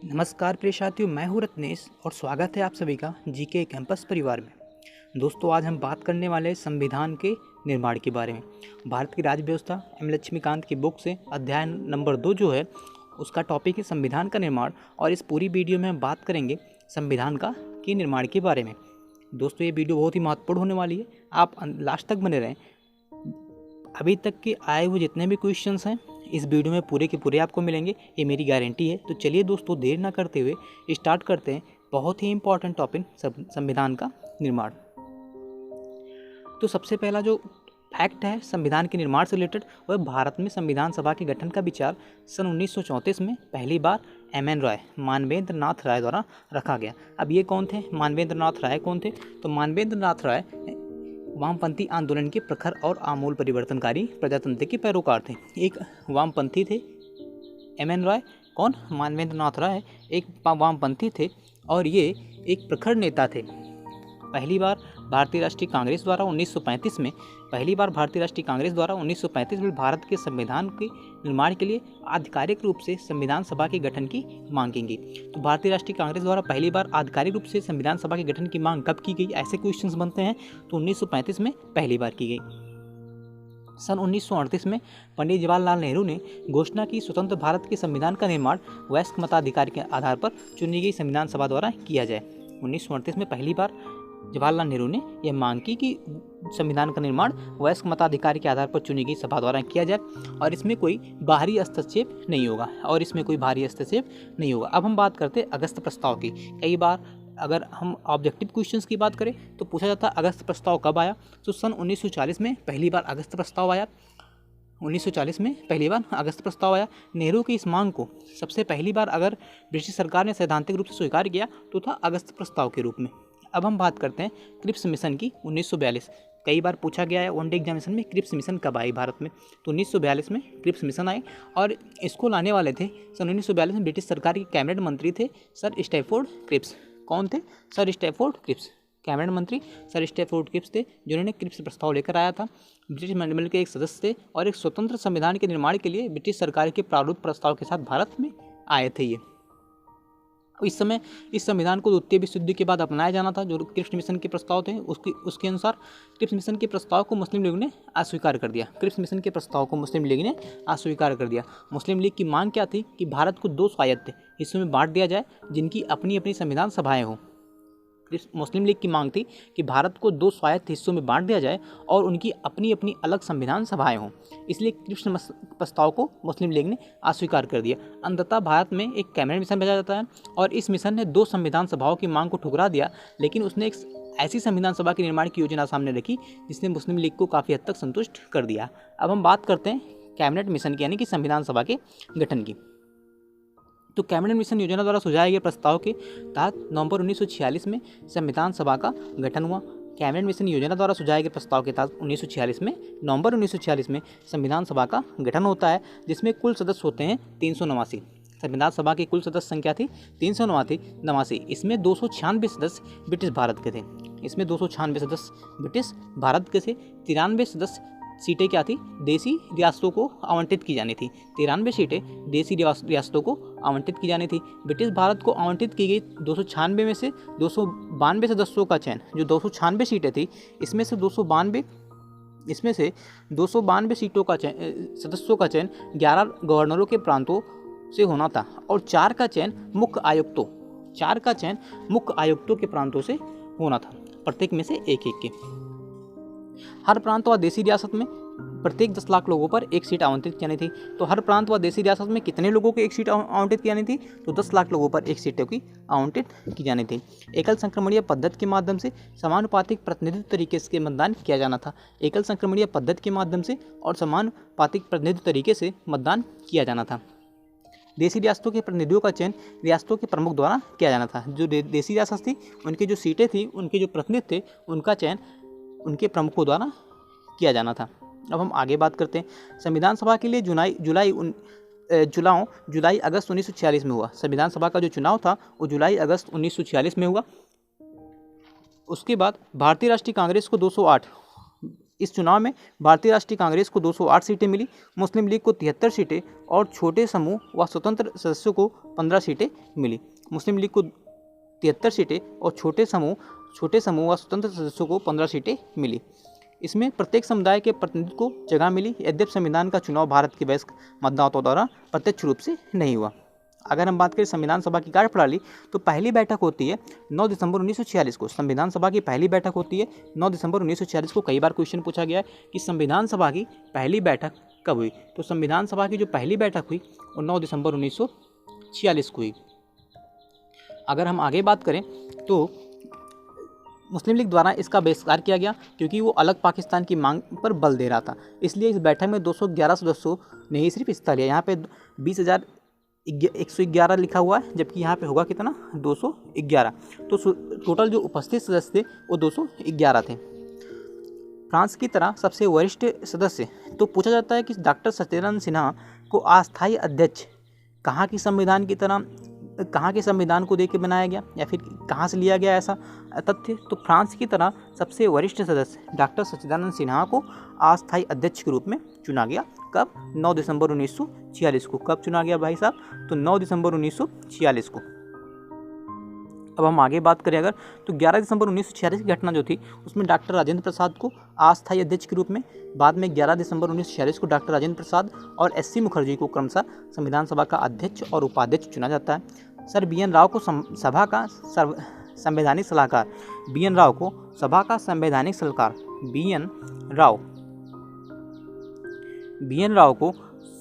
नमस्कार प्रिय साथियों, मैं हूं रत्नेश और स्वागत है आप सभी का जीके कैंपस परिवार में। दोस्तों, आज हम बात करने वाले हैं संविधान के निर्माण के बारे में। भारत की राज्य व्यवस्था एम लक्ष्मीकांत की बुक से अध्याय नंबर 2 जो है उसका टॉपिक है संविधान का निर्माण, और इस पूरी वीडियो में हम बात करेंगे संविधान का के निर्माण के बारे में। दोस्तों, ये वीडियो बहुत ही महत्वपूर्ण होने वाली है, आप लास्ट तक बने रहें। अभी तक के आए हुए जितने भी क्वेश्चंस हैं इस वीडियो में पूरे के पूरे आपको मिलेंगे, ये मेरी गारंटी है। तो चलिए दोस्तों, देर ना करते हुए स्टार्ट करते हैं बहुत ही इंपॉर्टेंट टॉपिक संविधान का निर्माण। तो सबसे पहला जो फैक्ट है संविधान के निर्माण से रिलेटेड, वह भारत में संविधान सभा के गठन का विचार सन 1934 में पहली बार एम.एन. रॉय, मानवेंद्र नाथ राय द्वारा रखा गया। अब ये कौन थे? मानवेंद्र नाथ राय कौन थे? तो मानवेंद्र नाथ राय वामपंथी आंदोलन के प्रखर और आमूल परिवर्तनकारी प्रजातंत्र के पैरोकार थे। एक वामपंथी थे एम.एन. रॉय। कौन? मानवेंद्र नाथ राय एक वामपंथी थे और ये एक प्रखर नेता थे। पहली बार भारतीय राष्ट्रीय कांग्रेस द्वारा 1935 में भारत के संविधान के निर्माण के लिए आधिकारिक रूप से संविधान सभा के गठन की मांग की गई। तो भारतीय राष्ट्रीय कांग्रेस द्वारा पहली बार आधिकारिक रूप से संविधान सभा के गठन की मांग कब की गई? ऐसे क्वेश्चंस बनते हैं। तो 1935 में पहली बार की गई। सन 1938 में पंडित जवाहरलाल नेहरू ने घोषणा की स्वतंत्र भारत के संविधान का निर्माण वयस्क मताधिकार के आधार पर चुनी गई संविधान सभा द्वारा किया जाए। 1938 में पहली बार जवाहरलाल नेहरू ने यह मांग की कि संविधान का निर्माण वयस्क मताधिकार के आधार पर चुनी गई सभा द्वारा किया जाए और इसमें कोई बाहरी हस्तक्षेप नहीं होगा अब हम बात करते हैं अगस्त प्रस्ताव की। कई बार अगर हम ऑब्जेक्टिव क्वेश्चंस की बात करें तो पूछा जाता है अगस्त प्रस्ताव कब आया? तो सन 1940 में पहली बार अगस्त प्रस्ताव आया। 1940 में पहली बार अगस्त प्रस्ताव आया। नेहरू की इस मांग को सबसे पहली बार अगर ब्रिटिश सरकार ने सैद्धांतिक रूप से स्वीकार किया तो था अगस्त प्रस्ताव के रूप में। अब हम बात करते हैं क्रिप्स मिशन की। 1942 कई बार पूछा गया है वनडे एग्जामिनेशन में, क्रिप्स मिशन कब आई भारत में? तो 1942 में क्रिप्स मिशन आए और इसको लाने वाले थे सन 1942 में ब्रिटिश सरकार के कैबिनेट मंत्री थे सर स्टैफोर्ड क्रिप्स। कौन थे? Sir Stafford Cripps. कैबिनेट मंत्री सर स्टैफोर्ड क्रिप्स थे जिन्होंने क्रिप्स प्रस्ताव लेकर आया था। ब्रिटिश मंत्रिमंडल के एक सदस्य थे और एक स्वतंत्र संविधान के निर्माण के लिए ब्रिटिश सरकार के प्रारूप प्रस्ताव के साथ भारत में आए थे। ये इस समय इस संविधान को द्वितीय विश्व युद्ध के बाद अपनाया जाना था। जो क्रिप्स मिशन के प्रस्ताव थे उसके अनुसार क्रिप्स मिशन के प्रस्ताव को मुस्लिम लीग ने अस्वीकार कर दिया। मुस्लिम लीग की मांग क्या थी कि भारत को 2 स्वायत्त हिस्सों में बांट दिया जाए जिनकी अपनी अपनी संविधान सभाएं हों। मुस्लिम लीग की मांग थी कि भारत को 2 स्वायत्त हिस्सों में बांट दिया जाए और उनकी अपनी अपनी अलग संविधान सभाएं हों। इसलिए क्रिप्स प्रस्ताव को मुस्लिम लीग ने अस्वीकार कर दिया। अंततः भारत में एक कैबिनेट मिशन भेजा जाता है और इस मिशन ने 2 संविधान सभाओं की मांग को ठुकरा दिया, लेकिन उसने एक ऐसी संविधान सभा के निर्माण की योजना सामने रखी जिसने मुस्लिम लीग को काफ़ी हद तक संतुष्ट कर दिया। अब हम बात करते हैं कैबिनेट मिशन की, यानी कि संविधान सभा के गठन की। तो कैबिनेट मिशन योजना द्वारा सुझाए गए प्रस्ताव के तहत नवंबर 1946 में संविधान सभा का गठन हुआ। कैबिनेट मिशन योजना द्वारा सुझाए गए प्रस्ताव के तहत नवंबर 1946 में संविधान सभा का गठन होता है, जिसमें कुल सदस्य होते हैं 389। संविधान सभा की कुल सदस्य संख्या थी 389। इसमें 296 सदस्य ब्रिटिश भारत के थे। 93 सदस्य सीटें क्या थी? देसी रियासतों को आवंटित की जानी थी। 93 सीटें देसी रियासतों को आवंटित की जानी थी। ब्रिटिश भारत को आवंटित की गई 296 में से 292 सदस्यों का चयन, जो 296 सीटें थी इसमें से 292 सदस्यों का चयन 11 गवर्नरों के प्रांतों से होना था और 4 का चयन मुख्य आयुक्तों के प्रांतों से होना था, प्रत्येक में से एक के। हर प्रांत व देसी रियासत में प्रत्येक 10 लाख लोगों पर एक सीट आवंटित की जानी थी। तो हर प्रांत व देसी रियासत में कितने लोगों को एक सीट आवंटित की जानी थी? तो 10 लाख लोगों पर एक सीटों की आवंटित की जानी थी। एकल संक्रमणीय पद्धति के माध्यम से समानुपातिक प्रतिनिधित्व तरीके से मतदान किया जाना था। देसी रियासतों के प्रतिनिधियों का चयन रियासतों के प्रमुख द्वारा किया जाना था। जो देसी रियासत थी उनकी जो सीटें थी, उनके जो प्रतिनिधि थे, उनका चयन उनके प्रमुखों द्वारा किया जाना था। अब हम आगे बात करते हैं संविधान सभा के लिए जुलाई अगस्त 1946 में हुआ। संविधान सभा का जो चुनाव था वो जुलाई अगस्त 1946 में हुआ। उसके बाद भारतीय राष्ट्रीय कांग्रेस को 208 इस चुनाव में भारतीय राष्ट्रीय कांग्रेस को 208 सीटें मिली, मुस्लिम लीग को 73 सीटें और छोटे समूह व स्वतंत्र सदस्यों को 15 सीटें मिली। मुस्लिम लीग को 73 सीटें और छोटे समूह व स्वतंत्र सदस्यों को 15 सीटें मिली। इसमें प्रत्येक समुदाय के प्रतिनिधि को जगह मिली। यद्यपि संविधान का चुनाव भारत के वयस्क मतदाताओं द्वारा प्रत्यक्ष रूप से नहीं हुआ। अगर हम बात करें संविधान सभा की कार्यप्रणाली, तो पहली बैठक होती है 9 दिसंबर 1946 को। संविधान सभा की पहली बैठक होती है 9 दिसंबर 1946 को। कई बार क्वेश्चन पूछा गया है कि संविधान सभा की पहली बैठक कब हुई, तो संविधान सभा की जो पहली बैठक हुई वो 9 दिसंबर 1946 को हुई। अगर हम आगे बात करें तो मुस्लिम लीग द्वारा इसका बहिष्कार किया गया क्योंकि वो अलग पाकिस्तान की मांग पर बल दे रहा था। इसलिए इस बैठक में 211 सदस्यों ने ही सिर्फ हिस्सा लिया। यहाँ पे 20,111 लिखा हुआ है, जबकि यहाँ पे होगा कितना 211। तो टोटल जो उपस्थित सदस्य थे वो 211 थे। फ्रांस की तरह सबसे वरिष्ठ सदस्य, तो पूछा जाता है कि डॉक्टर सत्येंद्र सिन्हा को अस्थायी अध्यक्ष कहाँ के संविधान को देके बनाया गया या फिर कहाँ से लिया गया ऐसा तथ्य, तो फ्रांस की तरह सबसे वरिष्ठ सदस्य डॉक्टर सच्चिदानंद सिन्हा को अस्थायी अध्यक्ष के रूप में चुना गया। कब? 9 दिसंबर 1946 को। कब चुना गया भाई साहब? तो 9 दिसंबर 1946 को। अब हम आगे बात करें अगर, तो 11 दिसंबर 1946 की घटना जो थी उसमें डॉक्टर राजेंद्र प्रसाद को अस्थायी अध्यक्ष के रूप में, बाद में 11 दिसंबर 1946 को डॉक्टर राजेंद्र प्रसाद और SC मुखर्जी को क्रमशः संविधान सभा का अध्यक्ष और उपाध्यक्ष चुना जाता है। सर BN राव को सभा का संवैधानिक सलाहकार, BN राव को सभा का संवैधानिक सलाहकार, BN राव को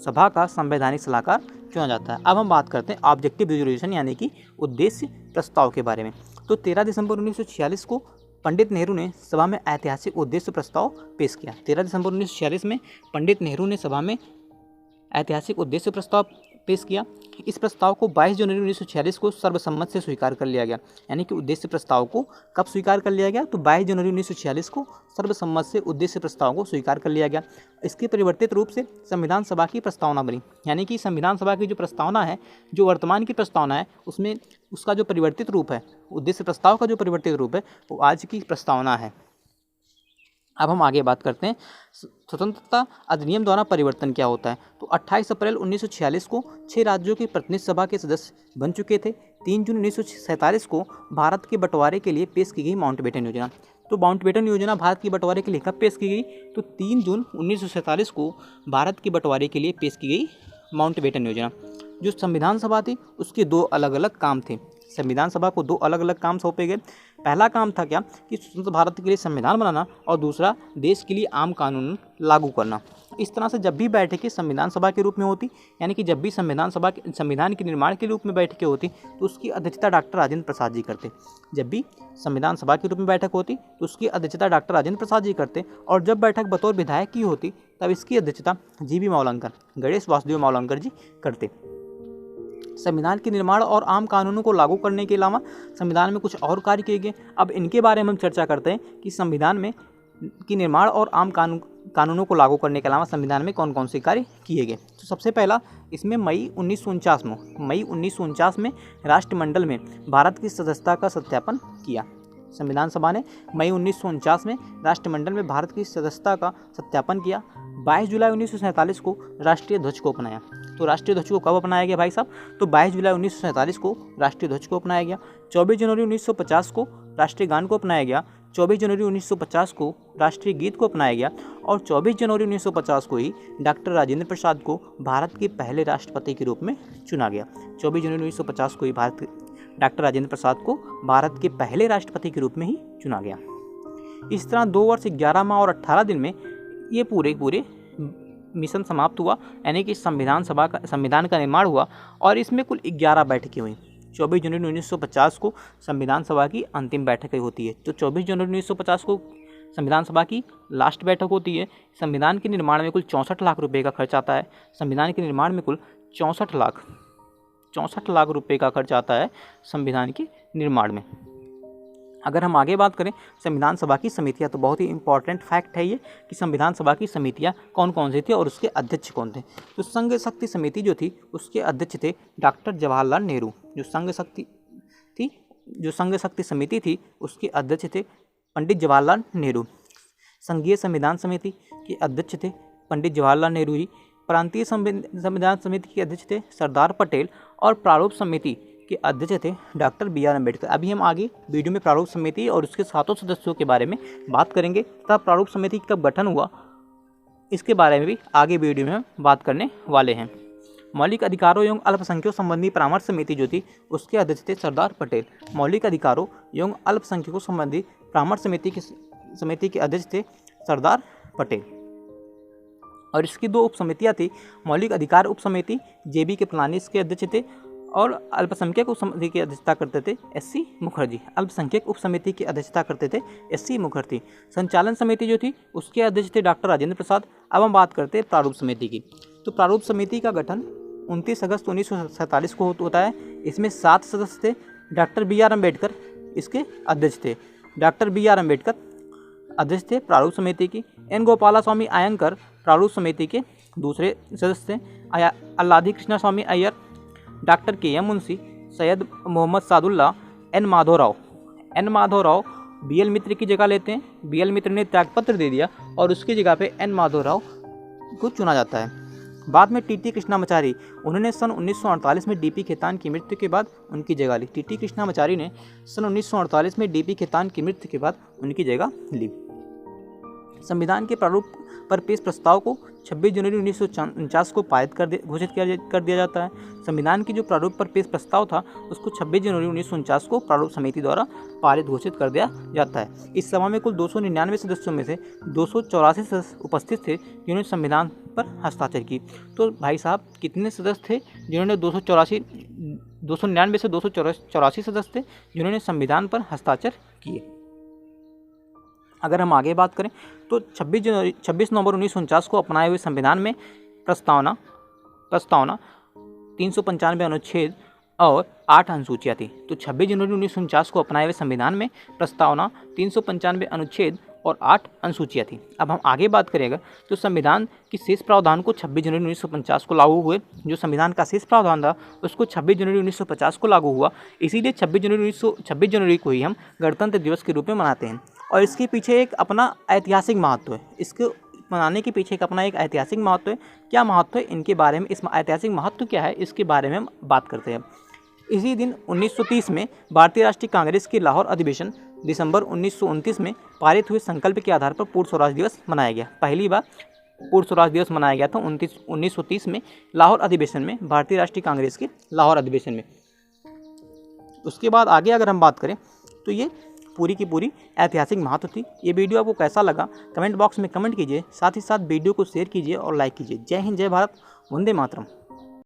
सभा का संवैधानिक सलाहकार चुना जाता है। अब हम बात करते हैं ऑब्जेक्टिव रिजोल्यूशन यानी कि उद्देश्य प्रस्ताव के बारे में। तो 13 दिसंबर 1946 को पंडित नेहरू ने सभा में ऐतिहासिक उद्देश्य प्रस्ताव पेश किया। 13 दिसंबर 1946 में पंडित नेहरू ने सभा में ऐतिहासिक उद्देश्य प्रस्ताव पेश किया। इस प्रस्ताव को 22 जनवरी 1946 को सर्वसम्मत से स्वीकार कर लिया गया। यानी कि उद्देश्य प्रस्ताव को कब स्वीकार कर लिया गया? तो 22 जनवरी 1946 को सर्वसम्मत से उद्देश्य प्रस्ताव को स्वीकार कर लिया गया। इसके परिवर्तित रूप से संविधान सभा की प्रस्तावना बनी। यानी कि संविधान सभा की जो प्रस्तावना है, जो वर्तमान की प्रस्तावना है, उसमें उसका जो परिवर्तित रूप है, उद्देश्य प्रस्ताव का जो परिवर्तित रूप है वो आज की प्रस्तावना है। अब हम आगे बात करते हैं स्वतंत्रता अधिनियम द्वारा परिवर्तन क्या होता है। तो 28 अप्रैल 1946 को 6 राज्यों की प्रतिनिधि सभा के सदस्य बन चुके थे। 3 जून 1947 को भारत के बंटवारे के लिए पेश की गई माउंटबेटन योजना। तो माउंटबेटन योजना भारत के बंटवारे के लिए कब पेश की गई? तो 3 जून 1947 को भारत के बंटवारे के लिए पेश की गई माउंटबेटन योजना। जो संविधान सभा थी उसके 2 अलग अलग काम थे। संविधान सभा को 2 अलग अलग काम सौंपे गए। पहला काम था क्या कि स्वतंत्र भारत के लिए संविधान बनाना, और दूसरा देश के लिए आम कानून लागू करना। इस तरह से जब भी बैठकें संविधान सभा के रूप में होती, यानी कि जब भी संविधान के निर्माण के रूप में बैठकें होती, तो उसकी अध्यक्षता डॉक्टर राजेंद्र प्रसाद जी करते। जब भी संविधान सभा के रूप में बैठक होती तो उसकी अध्यक्षता डॉक्टर राजेंद्र प्रसाद जी करते, और जब बैठक बतौर विधायक की होती तब इसकी अध्यक्षता GV मावलंकर, गणेश वासुदेव मावलंकर जी करते। संविधान के निर्माण और आम कानूनों को लागू करने के अलावा संविधान में कुछ और कार्य किए गए। अब इनके बारे में हम चर्चा करते हैं कि संविधान में की निर्माण और आम कानूनों को लागू करने के अलावा संविधान में कौन कौन से कार्य किए गए। तो सबसे पहला इसमें मई 1949 में राष्ट्रमंडल में भारत की सदस्यता का सत्यापन किया। संविधान सभा ने मई 1949 में राष्ट्रमंडल में भारत की सदस्यता का सत्यापन किया। 22 जुलाई 1947 को राष्ट्रीय ध्वज को अपनाया। तो राष्ट्रीय ध्वज को कब अपनाया गया भाई साहब? तो 22 जुलाई 1947 को राष्ट्रीय ध्वज को अपनाया गया। 24 जनवरी 1950 को राष्ट्रीय गान को अपनाया गया। 24 जनवरी 1950 को राष्ट्रीय गीत को अपनाया गया, और 24 जनवरी 1950 को ही डॉक्टर राजेंद्र प्रसाद को भारत के पहले राष्ट्रपति के रूप में चुना गया। 24 जनवरी 1950 को ही डॉक्टर राजेंद्र प्रसाद को भारत के पहले राष्ट्रपति के रूप में ही चुना गया। इस तरह 2 वर्ष 11 माह और 18 दिन में ये पूरे मिशन समाप्त हुआ। यानी कि संविधान का निर्माण हुआ, और इसमें कुल 11 बैठकें हुई। 24 जनवरी 1950 को संविधान सभा की अंतिम बैठक होती है। तो 24 जनवरी 1950 को संविधान सभा की लास्ट बैठक होती है। संविधान के निर्माण में कुल 64 लाख रुपए का खर्च आता है। संविधान के निर्माण में कुल 64 लाख रुपए का खर्च आता है संविधान के निर्माण में। अगर हम आगे बात करें संविधान सभा की समितियां, तो बहुत ही इंपॉर्टेंट फैक्ट है ये कि संविधान सभा की समितियां कौन कौन सी थी और उसके अध्यक्ष कौन थे। तो संघ शक्ति समिति जो थी उसके अध्यक्ष थे डॉक्टर जवाहरलाल नेहरू। जो संघ शक्ति समिति थी उसके अध्यक्ष थे पंडित जवाहरलाल नेहरू। संघीय संविधान समिति के अध्यक्ष थे पंडित जवाहरलाल नेहरू जी। प्रांतीय संविधान समिति के अध्यक्ष थे सरदार पटेल और प्रारूप समिति के अध्यक्ष थे डॉक्टर बी आर अम्बेडकर। अभी हम आगे वीडियो में प्रारूप समिति और उसके 7 सदस्यों के बारे में बात करेंगे तथा प्रारूप समिति कब गठन हुआ इसके बारे में भी आगे वीडियो में हम बात करने वाले हैं। मौलिक अधिकारों एवं अल्पसंख्यकों संबंधी परामर्श समिति जो थी उसके अध्यक्ष थे सरदार पटेल। मौलिक अधिकारों एवं अल्पसंख्यकों संबंधी परामर्श समिति के अध्यक्ष थे सरदार पटेल। और इसकी 2 उप समितियाँ थी। मौलिक अधिकार उप समिति JB कृपलानी इसके अध्यक्ष थे और अल्पसंख्यक उप समिति की अध्यक्षता करते थे SC मुखर्जी। अल्पसंख्यक उप समिति की अध्यक्षता करते थे SC मुखर्जी। संचालन समिति जो थी उसके अध्यक्ष थे डॉक्टर राजेंद्र प्रसाद। अब हम बात करते हैं प्रारूप समिति की। तो प्रारूप समिति का गठन 29 अगस्त 1947 को होता है। इसमें 7 सदस्य थे। डॉक्टर BR अम्बेडकर इसके अध्यक्ष थे। डॉक्टर BR अम्बेडकर अध्यक्ष थे प्रारूप समिति की। N गोपालास्वामी अयंगर प्रारूप समिति के दूसरे सदस्य थे। Alladi Krishna Swami Ayyar, doctor KM Munshi, Syed Mohammad Saadulla, N Madhav Rao BL Mitter की जगह लेते हैं। BL मित्र ने त्यागपत्र दे दिया और उसकी जगह पे N माधवराव को चुना जाता है। बाद में TT कृष्णामाचारी, उन्होंने सन 1948 में DP खेतान की मृत्यु के बाद उनकी जगह ली। TT कृष्णामाचारी ने सन 1948 में DP खेतान की मृत्यु के बाद उनकी जगह ली। संविधान के प्रारूप पर पेश प्रस्ताव को 26 जनवरी 1949 को पारित घोषित कर दिया जाता है। संविधान की जो प्रारूप पर पेश प्रस्ताव था उसको 26 जनवरी 1949 को प्रारूप समिति द्वारा पारित घोषित कर दिया जाता है। इस सभा में कुल 299 सदस्यों में से 284 सदस्य उपस्थित थे जिन्होंने संविधान पर हस्ताक्षर की। तो भाई साहब कितने सदस्य थे जिन्होंने 299 से 284 सदस्य थे जिन्होंने संविधान पर हस्ताक्षर किए। अगर हम आगे बात करें तो 26 नवंबर 1949 को अपनाए हुए संविधान में प्रस्तावना 395 अनुच्छेद और 8 अनुसूचियाँ थी। तो 26 जनवरी 1949 को अपनाए हुए संविधान में प्रस्तावना 395 अनुच्छेद और 8 अनुसूचियाँ थी। अब हम आगे बात करेंगे तो संविधान की शेष प्रावधान को 26 जनवरी 1950 को लागू हुए। जो संविधान का शेष प्रावधान था उसको 26 जनवरी 1950 को लागू हुआ। इसीलिए 26 जनवरी को ही हम गणतंत्र दिवस के रूप में मनाते हैं। और इसके पीछे एक अपना ऐतिहासिक महत्व है। इसको मनाने के पीछे एक अपना एक ऐतिहासिक महत्व है। क्या महत्व है इनके बारे में, इस ऐतिहासिक महत्व क्या है इसके बारे में हम बात करते हैं। इसी दिन 1930 में भारतीय राष्ट्रीय कांग्रेस के लाहौर अधिवेशन दिसंबर 1929 में पारित हुए संकल्प के आधार पर पूर्ण स्वराज दिवस मनाया गया। पहली बार पूर्ण स्वराज दिवस मनाया गया था 1930 में लाहौर अधिवेशन में, भारतीय राष्ट्रीय कांग्रेस के लाहौर अधिवेशन में। उसके बाद आगे अगर हम बात करें तो ये पूरी की पूरी ऐतिहासिक महत्व थी। ये वीडियो आपको कैसा लगा कमेंट बॉक्स में कमेंट कीजिए। साथ ही साथ वीडियो को शेयर कीजिए और लाइक कीजिए। जय हिंद, जय भारत, वंदे मातरम।